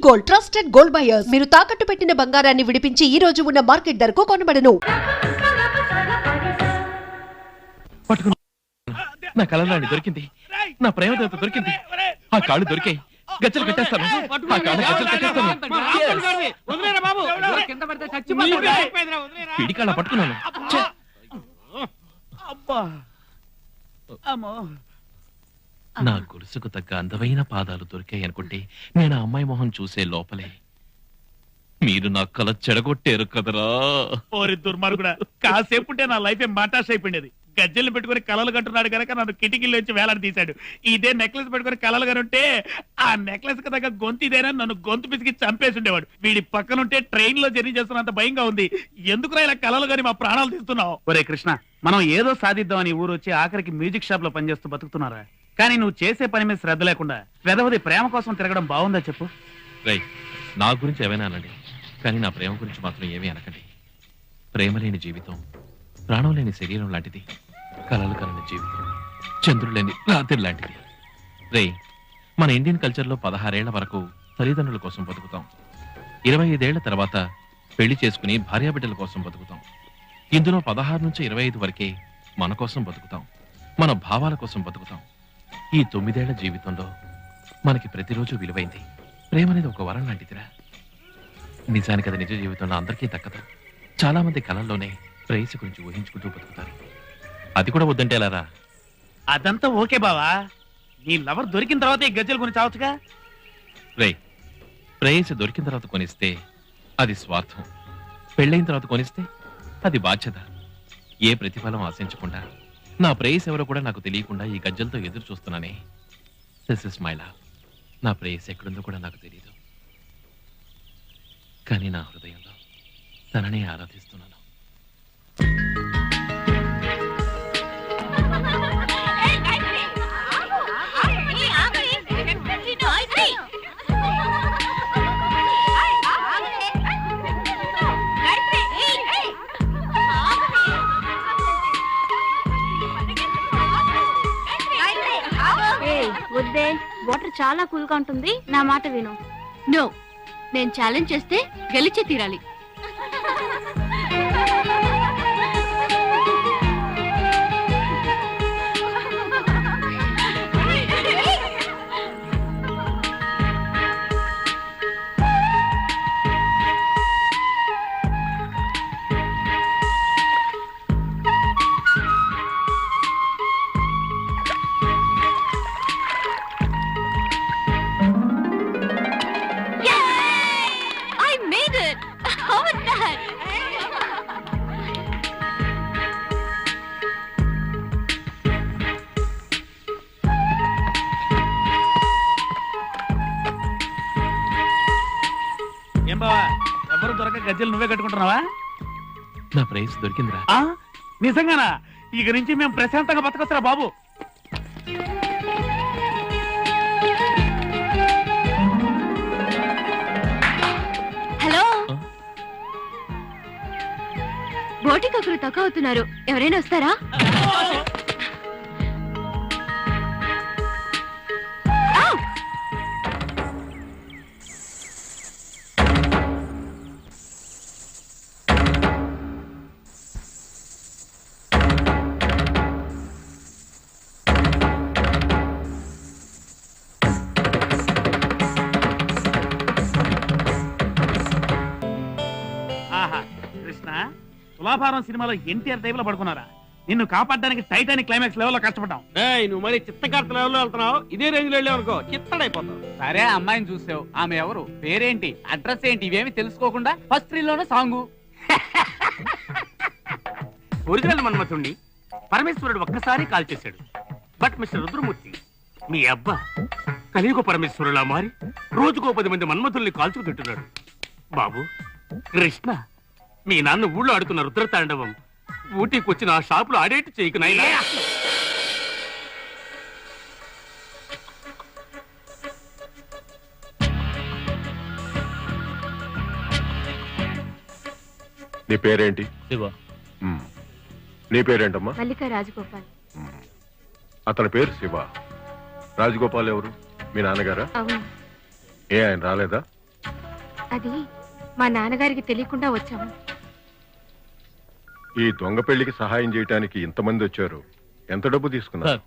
Gold, trusted gold buyers. మీరు తాకట్టు పెట్టిన బంగారాన్ని విడిపించి ఈ రోజు ఉన్న మార్కెట్ ధరకు కొనబడను. నా కళలాంటి దొరికింది, నా ప్రేమ దేవత దొరికింది. ఆ కాళ్ళు దొరికాయి, గచ్చలు కట్టేస్తాను. ఆ కాళ్ళు గచ్చలు కట్టేస్తాను. పిడికాళ్ళ పట్టుకున్నాను. నా గొలుసుకు తగ్గ అందమైన పాదాలు దొరికాయి అనుకుంటే నేను ఆ అమ్మాయి మొహం చూసే లోపలే మీరు నా కళ చెడగొట్టారు కదరా. ఓరి దుర్మార్గుడా, కాసేపుంటే నా లైఫ్ మాటాష్ అయిపోయింది. గజ్జల్ని పెట్టుకుని కలలు కంటున్నాడు కనుక నన్ను కిటికీలోంచి వేలాడి తీశాడు. ఇదే నెక్లెస్ పెట్టుకుని కలలు కనుంటే ఆ నెక్లెస్ కి తగ్గ గొంతు ఇదేనా నన్ను గొంతు పిసికి చంపేసి ఉండేవాడు. వీడి పక్కనుంటే ట్రైన్ లో జర్నీ చేస్తున్నంత భయంగా ఉంది. ఎందుకురా ఇలా కలలు గాని మా ప్రాణాలు తీస్తున్నావు? ఒరే కృష్ణ, మనం ఏదో సాధిద్దామని ఊరు వచ్చి ఆఖరికి మ్యూజిక్ షాప్ లో పనిచేస్తూ బతుకుతున్నారా? కానీ నువ్వు చేసే పని మీద శ్రద్ధ లేకుండా వెదవది ప్రేమ కోసం తిరగడం బాగుందా చెప్పు? రై, నా గురించి ఏమైనా అనండి, కానీ నా ప్రేమ గురించి మాత్రం ఏమీ అనకండి. ప్రేమ లేని జీవితం ప్రాణం లేని శరీరం లాంటిది. కలలు కలని జీవితం చంద్రుడు లేని రాత్రి లాంటిది. రే, మన ఇండియన్ కల్చర్లో 16 ఏళ్ల వరకు తల్లిదండ్రుల కోసం బతుకుతాం. 25 ఏళ్ల తర్వాత పెళ్లి చేసుకుని భార్యాబిడ్డల కోసం బతుకుతాం. ఇందులో 16 నుంచి 25 వరకే మన కోసం బతుకుతాం, మన భావాల కోసం బతుకుతాం. ఈ 9 ఏళ్ల జీవితంలో మనకి ప్రతిరోజు విలువైంది. ప్రేమ అనేది ఒక వరం లాంటిదిరా. నిజానికి అది నిజ జీవితంలో అందరికీ దక్కదు. చాలా మంది కళల్లోనే ప్రేయసి గురించి ఊహించుకుంటూ బతుకుతారు. అది కూడా వద్దంటే ఎలారా? అదంతా ఓకే బావా, నీ లవర్ దొరికిన తర్వాత ఈ గజ్జల గురించి అవచ్చుగా. రే, ప్రేయసి దొరికిన తర్వాత కొనిస్తే అది స్వార్థం, పెళ్ళైన తర్వాత కొనిస్తే అది బాధ్యత. ఏ ప్రతిఫలం ఆశించకుండా నా ప్రేయసి ఎవరో కూడా నాకు తెలియకుండా ఈ గజ్జలతో ఎదురు చూస్తున్నానే. This is my love. నా ప్రేయసి ఎక్కడుందో కూడా నాకు తెలియదు, కానీ నా హృదయంలో తననే ఆరాధిస్తున్నాను. వద్దే, వాటర్ చాలా కూల్ గా ఉంటుంది, నా మాట విను. నో, నేను ఛాలెంజ్ చేస్తే గెలిచే తీరాలి. ఏం బావా, ఎవరు దొరక గజ్జలు నువ్వే కట్టుకుంటున్నావా? నా ప్రేయసి దొరికిందిరా. నిజంగానా? ఇక నుంచి మేము ప్రశాంతంగా బతకొచ్చురా బాబు. హలో, బోటికి ఒకరు తక్కువ అవుతున్నారు, ఎవరైనా వస్తారా? తులాభారం సినిమాలో ఎన్టీఆర్ టైప్ లో పడుకున్నారా? నిన్ను కాపాడడానికి టైటానిక్ క్లైమాక్స్ లెవెల్లో కష్టపడ్డాం. నువ్వు మరి చిత్తకార్త లెవెల్లో వెళ్తున్నావు, ఇదే రేంజ్ లో వెళ్ళావనుకో చిత్తడైపోతావు. సరే, అమ్మాయిని చూసావు, ఆమె ఎవరు, పేరేంటి, అడ్రస్ ఏంటి, ఇవేమి తెలుసుకోకుండా ఫస్ట్ రీల్లోనే సాంగు. ఒరిజినల్ మన్మథుణ్ణి పరమేశ్వరుడు ఒక్కసారి కాల్ చేశాడు. బట్ మిస్టర్ రుద్రమూర్తి, మీ అబ్బా కలియుగ పరమేశ్వరులా మారి రోజుకో 10 మంది మన్మథుల్ని కాల్చుకు తింటున్నాడు. బాబు కృష్ణ, మీ నాన్న ఊళ్ళో ఆడుతున్న రుద్రతాండవం ఊటీకి వచ్చిన ఆ షాపులో ఆడేటి చేయకు నాయనా. నీ పేరేంటి? శివ. నీ పేరేంటమ్మా? మల్లికా రాజగోపాల్. అతని పేరు శివ. రాజగోపాల్ ఎవరు? మీ నాన్నగారా? అవును. ఏ ఆయన రాలేదా? అది మా నాన్నగారికి తెలియకుండా వచ్చాము. ఈ దొంగ పెళ్లికి సహాయం చేయడానికి ఇంతమంది వచ్చారు. ఎంత డబ్బు తీసుకున్నారు? సార్,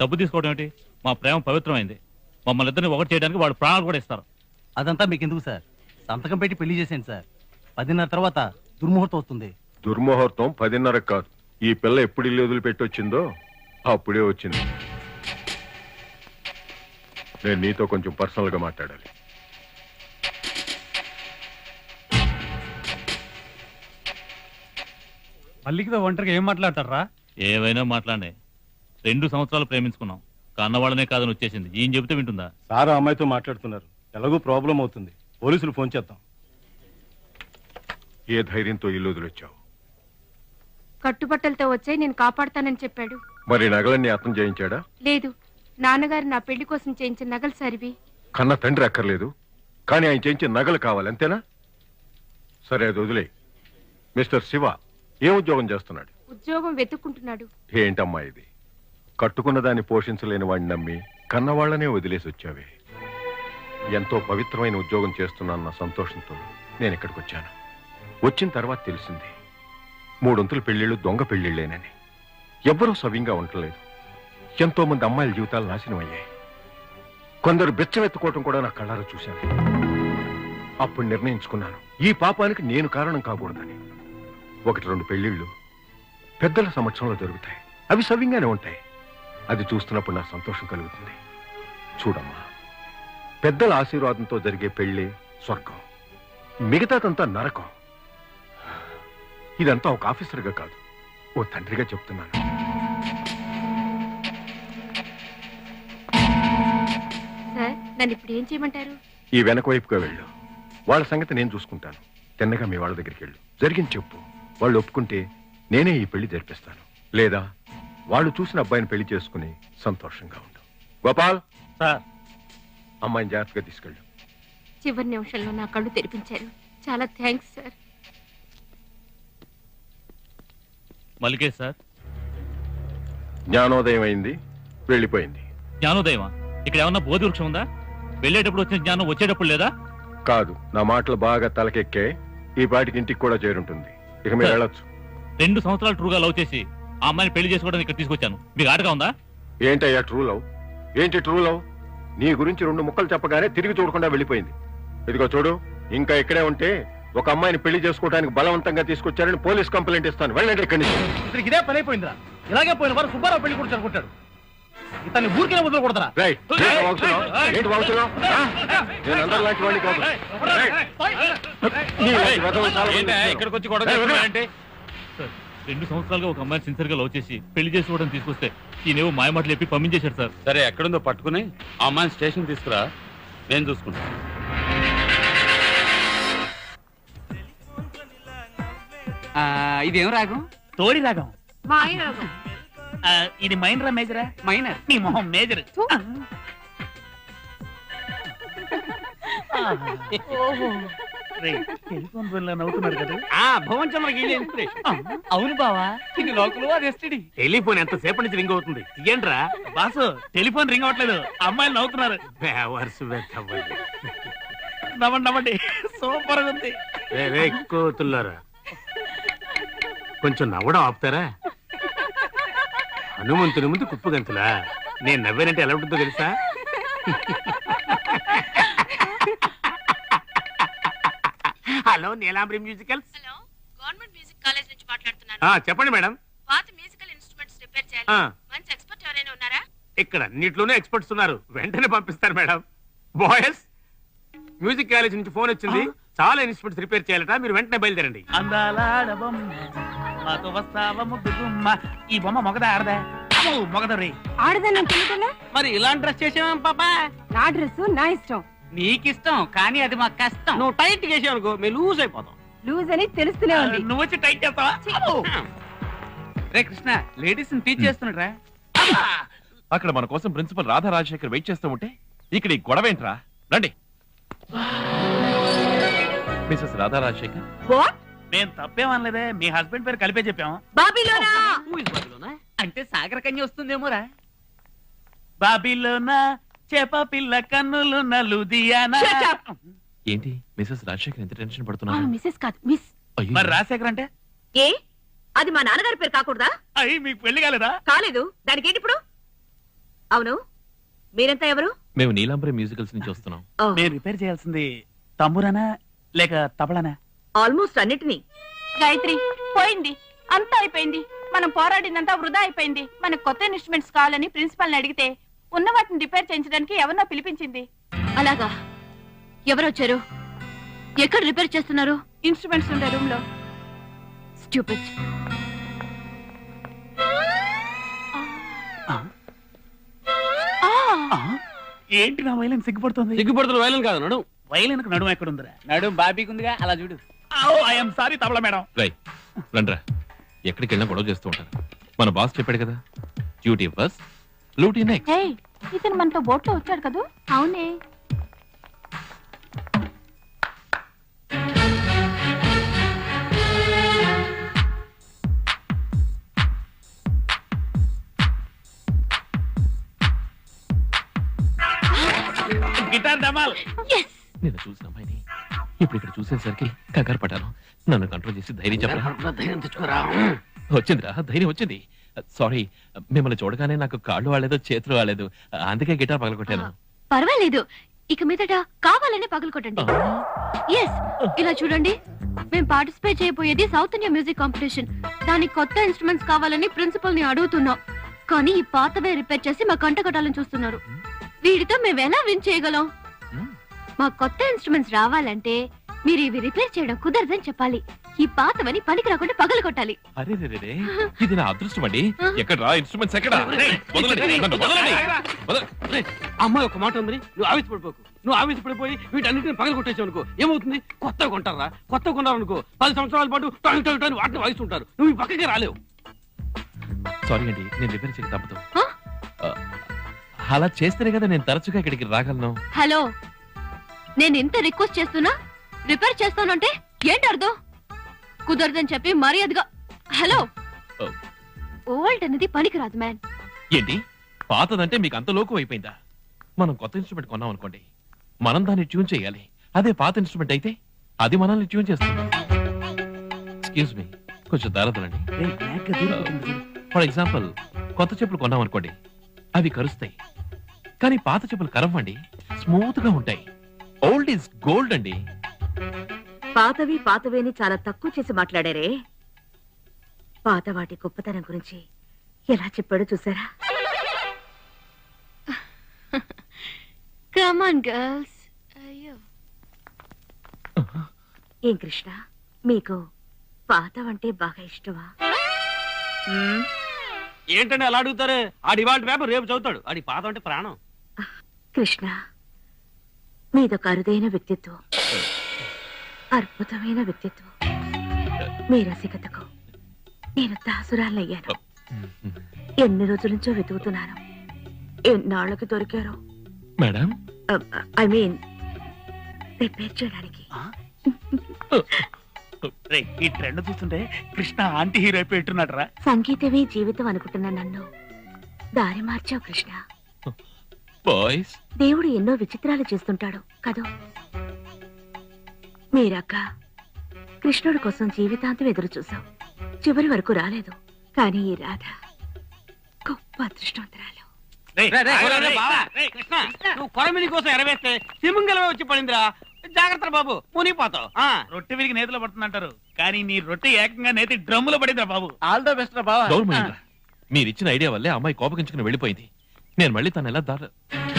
డబ్బు తీసుకోవడం ఏంటి? మా ప్రేమ పవిత్రమైంది. మమ్మల్ని ఇద్దరిని ఒకటి చేయడానికి వాడు ప్రాణాలు కూడా ఇస్తారు. అదంతా మీకు ఎందుకు సార్? సంతకం పెట్టి పెళ్లి చేసేయండి సార్. 10:30 తర్వాత దుర్ముహూర్తం వస్తుంది. దుర్ముహూర్తం 10:30 కాదు. ఈ పిల్ల ఎప్పుడు ఇల్లు వదిలిపెట్టి వచ్చిందో అప్పుడే వచ్చింది. నేను నీతో కొంచెం పర్సనల్ గా మాట్లాడాలి. మల్లికితో ఒంటరిగా ఏం మాట్లాడతారా? ఏవైనా మాట్లాడే. 2 సంవత్సరాలు ప్రేమించుకున్నాం. కన్నవాళ్ళనే కాదని వచ్చేసింది. ఈయన చెబితే వింటుందా? సార్ అమ్మాయితో మాట్లాడుతున్నారు. ఎలాగో ప్రాబ్లం అవుతుంది. పోలీసులు ఫోన్ చేద్దాం. ఏ ధైర్యంతో ఇల్లు వదిలొచ్చావు? కట్టుబట్టలతో వచ్చే నేను కాపాడుతానని చెప్పాడు. మరి నగలన్నీ అర్థం చేయించాడా? లేదు, నాన్నగారు నా పెళ్లి కోసం చేయించిన నగలు సరివి. కన్న తండ్రి అక్కర్లేదు, కానీ ఆయన చేయించిన నగలు కావాలి, అంతేనా? సరే, అది వదిలే. మిస్టర్ శివ ఏ ఉద్యోగం చేస్తున్నాడు? ఉద్యోగం వెతుక్కుంటున్నాడు. ఏంటమ్మా ఇది? కట్టుకున్న దాన్ని పోషించలేని వాడిని నమ్మి కన్నవాళ్లనే వదిలేసి వచ్చావే. ఎంతో పవిత్రమైన ఉద్యోగం చేస్తున్నాన్న సంతోషంతో నేను ఇక్కడికి వచ్చాను. వచ్చిన తర్వాత తెలిసింది 3 పెళ్లిళ్ళు దొంగ పెళ్లిళ్ళేనని. ఎవ్వరూ సవ్యంగా ఉండలేదు. ఎంతో మంది అమ్మాయిల జీవితాలు నాశనం అయ్యాయి. కొందరు బెచ్చమెత్తుకోవటం కూడా నా కళ్ళారా చూశాను. అప్పుడు నిర్ణయించుకున్నాను, ఈ పాపానికి నేను కారణం కాకూడదని. 1-2 పెళ్లిళ్ళు పెద్దల సమక్షంలో జరుగుతాయి. అవి సవ్యంగానే ఉంటాయి. అది చూస్తున్నప్పుడు నాకు సంతోషం కలుగుతుంది. చూడమ్మా, పెద్దల ఆశీర్వాదంతో జరిగే పెళ్లి స్వర్గం, మిగతాదంతా నరకం. ఇదంతా ఒక ఆఫీసర్గా కాదు, ఓ తండ్రిగా చెప్తున్నాను. సార్, నన్ను ఇప్పుడు ఏం చేయమంటారు? ఈ వెనక వైపుగా వెళ్ళు. వాళ్ళ సంగతి నేను చూసుకుంటాను. తిన్నగా మీ వాళ్ళ దగ్గరికి వెళ్ళు. జరిగింది చెప్పు. వాళ్ళు ఒప్పుకుంటే నేనే ఈ పెళ్లి జరిపిస్తాను. లేదా వాళ్ళు చూసిన అబ్బాయిని పెళ్లి చేసుకుని సంతోషంగా ఉండు. గోపాల్ సార్, అమ్మాయిని జాగ్రత్తగా తీసుకెళ్ళు. చివరి నిమిషంలో నా కళ్ళు తెరిపించారు. చాలా థ్యాంక్స్ సార్. మల్లికేష్ సార్, జ్ఞానోదయం అయింది, వెళ్ళిపోయింది. జ్ఞానోదయమా? ఇక్కడ ఏమన్నా బోధి వృక్షం ఉందా? వెళ్ళేటప్పుడు వచ్చిన జ్ఞానం వచ్చేటప్పుడు లేదా? కాదు, నా మాటలు బాగా తలకెక్కే. ఈ పాటికి ఇంటికి కూడా చేరుంటుంది. ఇక మీరు వెళ్ళొచ్చు. 2 సంవత్సరాలు ట్రూగా లవ్ చేసి ఆ అమ్మాయిని పెళ్లి చేసుకోవడానికి ఇక్కడ తీసుకొచ్చాను. మీకు ఆటగా ఉందా? ఏంటయ్యా ట్రూ లవ్? ఏంటి ట్రూ లవ్? నీ గురించి 2 ముక్కలు చెప్పగానే తిరిగి చూడకుండా వెళ్ళిపోయింది. ఇదిగో చూడు, ఇంకా ఇక్కడే ఉంటే ఒక అమ్మాయిని పెళ్లి చేసుకోవడానికి బలవంతంగా తీసుకొచ్చారని పోలీస్ కంప్లైంట్ ఇస్తాను. వెళ్ళండి ఇక్కడి నుంచి. ఇతనికి ఇదే పని అయిపోయిందిరా. ఇలాగే పోయిన వారు సుబ్బారావు పెళ్లి కూడా అనుకుంటాడు. ఇతన్ని ఊరికే వదలకూడదురా. రేయ్, ఏంటి వాగుతున్నావ్? నేను అందరి లాంటి వాడిని కాదు. ఇక్కడికి వచ్చి గొడవ చేస్తున్నారంటే? 2 సంవత్సరాలుగా ఒక అమ్మాయిని సిన్సియర్ గా లవ్ చేసి పెళ్లి చేసుకోవడం తీసుకొస్తే ఈయనేవో మాయమాటలు చెప్పి పంపించేశారు సార్. సరే, ఎక్కడుందో పట్టుకుని ఆ అమ్మాయిని స్టేషన్ తీసుకురా, నేను చూసుకుంటా. ఇదేం రాగం? తోడి రాగం. మాయ రాగం. ఇది మైనరా మేజరా? మైనర్. నీ మొహం మేజర్. టెలిఫోన్ బిల్ నవ్వుతున్నారు కదా. భువన్ చంద్రకి అవును బావా, ఇది లోకల్ అది ఎస్టీడీ. టెలిఫోన్ ఎంతసేపటి నుంచి రింగ్ అవుతుంది? తీయండిరా. బాసు, టెలిఫోన్ రింగ్ అవ్వట్లేదు, అమ్మాయిలు నవ్వుతున్నారు. నవ్వండి నవ్వండి, సూపర్ గా ఉంది. కోతుల్లారా, కొంచెం నవ్వడం ఆపుతారా? హనుమంతుని ముందు కుప్పు గంతులా. నేను నవ్వానంటే ఎలా ఉంటుందో తెలుసా? Hello, Neelambari musicals. Hello, government music college నుంచి మాట్లాడుతున్నాను. చెప్పండి మేడం. పాత మ్యూజికల్ ఇన్స్ట్రుమెంట్స్ రిపేర్ చేయాలి. మంచి ఎక్స్పర్ట్ ఎవరైనా ఉన్నారా? ఇక్కడ అన్నిట్లోనే ఎక్స్పర్ట్స్ ఉన్నారు. వెంటనే పంపిస్తారు మేడం. బాయ్స్, మ్యూజిక్ కాలేజ్ నుంచి ఫోన్ వచ్చింది. చాలా ఇన్స్ట్రుమెంట్స్ రిపేర్ చేయాలట. మీరు వెంటనే బయలుదేరండి. మాతో వస్తావా ముద్దు గుమ్మ. ఈ బొమ్మ మొగదా ఆడదా? మొగదరి ఆడదాన్ని తెలుగునా? మరి ఇలాంటి డ్రెస్ చేసామేం పాపా? నా డ్రెస్ నా ఇష్టం. నీకిష్టం, కానీ అది మాకు కష్టం. నువ్వు టైట్ చేసావు అనుకో, మేము లూజ్ అయిపోతాం. లూజ్ అని తెలుస్తూనే ఉంది. నువ్వు వచ్చి టైట్ చేస్తావా? రే కృష్ణ, లేడీస్ టీచ్ చేస్తున్నాడు. అక్కడ మన కోసం ప్రిన్సిపల్ రాధా రాజశేఖర్ వెయిట్ చేస్తూ ఉంటే ఇక్కడ ఈ గొడవ ఏంట్రా? రండి. మిసెస్ రాధా రాజశేఖర్. నేను తప్పేమనలేదే, మీ హస్బెండ్ పేరు కలిపే చెప్పాము. బాబీలోనా? అంటే సాగర కన్య వస్తుందేమోరా. బాబీలోనా చేప పిల్ల కన్నులు నలుదియానా. ఏంటి మిసెస్ రాజశేఖర్ ఎంత టెన్షన్ పడుతున్నారు? మిస్సెస్ కాదు మిస్. అయ్యో. మరి రాజశేఖర్ అంటే ఏ అది మా నాన్నగారి పేరు కాకూడదా? అయ్యి మీకు పెళ్లి కాలేదా? కాలేదు. దానికి ఏంటి ఇప్పుడు? అవును, మీరంతా ఎవరు? మేము నీలాంబరి మ్యూజికల్స్ నుంచి వస్తున్నాం. మీరు రిపేర్ చేయాల్సింది తంబురానా లేక తబలానా? ఆల్మోస్ట్ అన్నిటినీ. గాయత్రి పోయింది, అంతా అయిపోయింది. మనం పోరాడిందంతా వృధా అయిపోయింది. మనకు కొత్త ఇన్స్ట్రుమెంట్స్ కావాలని ప్రిన్సిపల్ని అడిగితే ఉన్న వాటిని రిపేర్ చేయించడానికి ఎవరినో పిలిపించింది. అలాగా? ఎవరొచ్చారు? ఎక్కడ రిపేర్ చేస్తున్నారు? ఇన్స్ట్రుమెంట్స్ ఉండే రూమ్ లో. స్టూపిడ్. ఏంటి నా వైలెన్ సిగ్గుపడుతుంది? సిగ్గుపడుతున్న వైలెన్ కాదు నడు. వైలెన్ నడుము ఎక్కడుందిరా? నడుం బాబీకుందిగా, అలా చూడు. I'm sorry tabla madam. రై రండ్రా, ఎక్కడికి వెళ్ళినా గొడవ చేస్తూ ఉంటారు. మన బాస్ చెప్పాడు కదా, డ్యూటీ ఫస్ట్ లూటీ నెక్స్ట్. ఇతను మనతో బోట్ లో వచ్చాడు కదా? అవునే. గిటార్ డమాల్. నేను చూసిన అమ్మాయిని ఇప్పుడు ఇక్కడ చూసేసరికి కంగారు పడ్డాను. నన్ను కంట్రోల్ చేసి ధైర్యం చెప్పరా. వచ్చిందిరా, ధైర్యం వచ్చింది. సారీ, మిమ్మల్ని చూడగానే నాకు కాళ్ళు వాలేదు, చేతులు వాలేదు, అందుకే గిటార్ పగలగొట్టాను. పర్వాలేదు, ఇక మీదట కావాలనే పగలకొట్టండి. ఎస్, ఇలా చూడండి, మేము పార్టిసిపేట్ చేయబోయేది సౌత్ ఇండియా మ్యూజిక్ కాంపిటీషన్. దానికి కొత్త ఇన్స్ట్రుమెంట్స్ కావాలని ప్రిన్సిపల్ ని అడుగుతున్నాం. కానీ ఈ పాతవే రిపేర్ చేసి మా కంట కట్టాలని చూస్తున్నారు. వీడితో మేము ఎలా విన్ చేయగలం? మా కొత్త ఇన్స్ట్రుమెంట్స్ రావాలంటే మీరు ఇవి రిపేర్ చేయడం కుదరదని చెప్పాలి. ఈ పాతవని పనికి రాకుండా పగలు కొట్టాలి. అరే ఇది నా అదృష్టం అండి. ఎక్కడ రా ఇన్స్ట్రుమెంట్స్ ఎక్కడ? అమ్మాయి ఒక మాట ఉంది, నువ్వు ఆవేశపడిపోకు. నువ్వు ఆవేశపడిపోయి వీటన్నిటిని పగలు కొట్టేసావు అనుకో, ఏమవుతుంది? కొత్తగా కొంటారా? కొత్తగా కొన్నారనుకో 10 సంవత్సరాల పాటు వాటిని వాయిస్తుంటారు. నువ్వు ఈ పక్కకి రాలేవు. సారీ అండి, నేను రిపేర్ చేయక తప్పదు. అలా చేస్తేనే కదా నేను తరచుగా ఇక్కడికి రాగలను. హలో, నేను ఎంత రిక్వెస్ట్ చేస్తున్నా రిపేర్ చేస్తానంటే ఏంటి అర్థం? కుదరదని చెప్పి మర్యాదగా. హలో, ఓల్డ్ అనేది పనికిరాదు మ్యాన్. ఏంటి పాతదంటే మీకు అంత లోకం అయిపోయిందా? మనం కొత్త ఇన్స్ట్రుమెంట్ కొన్నాం అనుకోండి, మనం దాన్ని ట్యూన్ చేయాలి. అదే పాత ఇన్స్ట్రుమెంట్ అయితే అది మనల్ని ట్యూన్ చేస్తుంది. ఎక్స్క్యూజ్ మీ, కొంచెం దారదలండి. ఫర్ ఎగ్జాంపుల్, కొత్త చెప్పులు కొన్నాం అనుకోండి, అవి కరుస్తాయి. కానీ పాత చెప్పులు కరవ్వండి, స్మూత్ గా ఉంటాయి. ఓల్డ్ ఈజ్ గోల్డ్ అండి. పాతవి పాతవేని చాలా తక్కువ చేసి మాట్లాడారే. పాత వాటి గొప్పతనం గురించి ఎలా చెప్పాడో చూసారా? Come on girls. అయ్యో, ఏం కృష్ణ, మీకు పాతవంటే బాగా ఇష్టమా? ఏంటంటే అలా అడుగుతారు? ఆడి ఇవాళ పేపర్ రేపు చదువుతాడు. ఆడి పాత అంటే ప్రాణం. కృష్ణ, మీదొక అరుదైన వ్యక్తిత్వం, అద్భుతమైన వ్యక్తిత్వం. మీ రసికతకు నేను దాసురాలయ్యాను. ఎన్ని రోజుల నుంచో వెతుకుతున్నాను. ఎన్నాళ్ళకి దొరికారో. మేడం, ఐ మీన్ రిపేర్ చేయడానికి. ఈ ట్రెండ్ చూస్తుంటే కృష్ణ ఆంటీ హీరో అయిపోయిట్టున్నాడు రా. సంగీతమే జీవితం అనుకుంటున్నా నన్ను దారి మార్చావు కృష్ణ. బాయ్స్, దేవుడు ఎన్నో విచిత్రాలు చేస్తుంటాడు కదో. మీరక్క కృష్ణుడి కోసం జీవితాంతం ఎదురు చూసాం. చివరి వరకు రాలేదు. కానీ ఈ రాధ గొప్ప అదృష్టవంతురాలు. కృష్ణ, నువ్వు కొరమిని కోసం ఎరవేస్తే సింహంగలమే వచ్చి పడిందిరా. జాగ్రత్త బాబు, మునిగిపోతావు. రొట్టె విరిగి నేతిలో పడుతుందంటారు, కానీ నీ రొట్టె ఏకంగా నేతి డ్రమ్ములో పడిందిరా బాబు. ఆల్ ద బెస్ట్ రా బావా. మీరిచ్చిన ఐడియా వల్లే అమ్మాయి కోపగించుకుని వెళ్ళిపోయింది. నేను మళ్ళీ తను ఎలా దారి.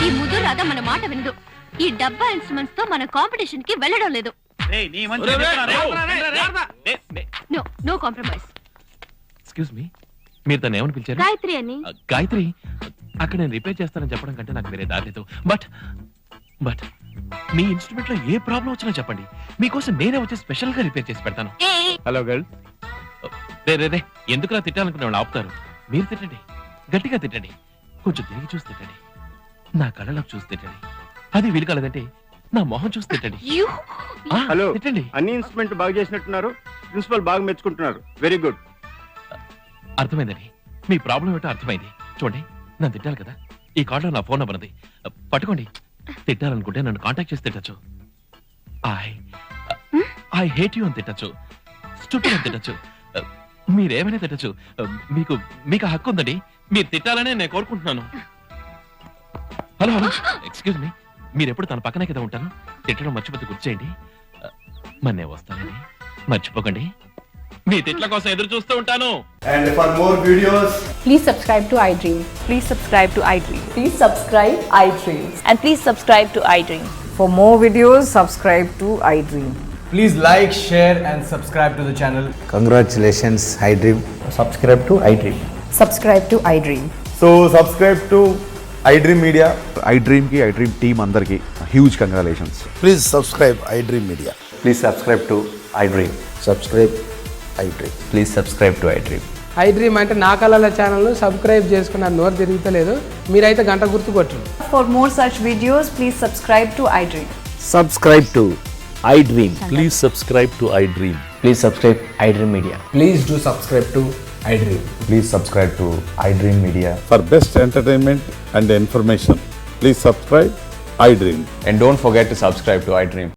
ఈ ముద్దు రాధ మన మాట వినదు. ఈ డబ్బా ఇన్స్ట్రుమెంట్స్ తో మన కాంపిటీషన్ కి వెళ్ళడం లేదు. No compromise. ఎక్స్క్యూజ్ మీ, మీరు తను ఏమని పిలిచారు? గాయత్రి అని. గాయత్రి, అక్కడ నేను రిపేర్ చేస్తానని చెప్పడం కంటే నాకు వేరే దారి లేదు. బట్ మీ ఇన్స్ట్రుమెంట్ లో ఏ ప్రాబ్లం వచ్చినా చెప్పండి, మీకోసం నేనే వచ్చి స్పెషల్ గా రిపేర్ చేసి పెడతాను. Hello girl. రే ఎందుకులా తిట్టాలనుకునే వాళ్ళు ఆపుతారు. మీరు తిట్టండి, గట్టిగా తిట్టండి, కొంచెం తిరిగి చూసి తిట్టండి, నా కళ్ళలోకి చూసి తిట్టండి. అది వీలు కాలేదంటే నా మొహం చూసి తిట్టండి. హలో, తిట్టండి. అన్ని ఇన్స్ట్రుమెంట్ బాగా చేసినట్టున్నారు. ప్రిన్సిపల్ బాగా మెచ్చుకుంటున్నారు. Very good. అర్థమైందండి, మీ ప్రాబ్లం ఏంటో అర్థమైంది. చూడండి, నన్ను తిట్టాలి కదా, ఈ కార్డులో నా ఫోన్ నెంబర్ ఉంది, పట్టుకోండి. తిట్టాలనుకుంటే నన్ను కాంటాక్ట్ చేసి తిట్టచ్చు. ఐ హేట్ యూ అని తిట్టచ్చు, స్టూపిడ్ అని తిట్టచ్చు, మీరేమైనా తిట్టచ్చు. మీకు మీకు హక్కు ఉందండి, మీరు తిట్టాలనే నేను కోరుకుంటున్నాను. హలో హలో, ఎక్స్క్యూజ్ మీ, మీరు ఎప్పుడు తన పక్కనే కదా ఉంటాను. తిట్టడం మర్చిపోతే గుర్చేయండి. మరి నేను వస్తానండి, మర్చిపోకండి. మీ తిట్ల కోసం ఎదురు చూస్తూ ఉంటాను. And for more videos, please subscribe to iDream. Please subscribe to iDream. Please subscribe iDream. And please subscribe to iDream. For more videos, subscribe to iDream. please like, share and subscribe to the channel. Congratulations, iDream. Subscribe to iDream. Subscribe to iDream. So subscribe to iDream Media. iDream ki iDream team andarki huge congratulations. Please subscribe iDream Media. Please subscribe to iDream. Subscribe iDream. Please subscribe to iDream. iDream అంటే నా కళల channel subscribe చేసుకున్న నోరు తిరుగుతలేదు, మీరైతే గంట గుర్తు కొట్టండి. For more such videos, please subscribe to iDream. Subscribe to iDream. Please subscribe to iDream. Please subscribe iDream Media. Please do subscribe to iDream. Please subscribe to iDream Media. For best entertainment and information, please subscribe iDream. And don't forget to subscribe to iDream.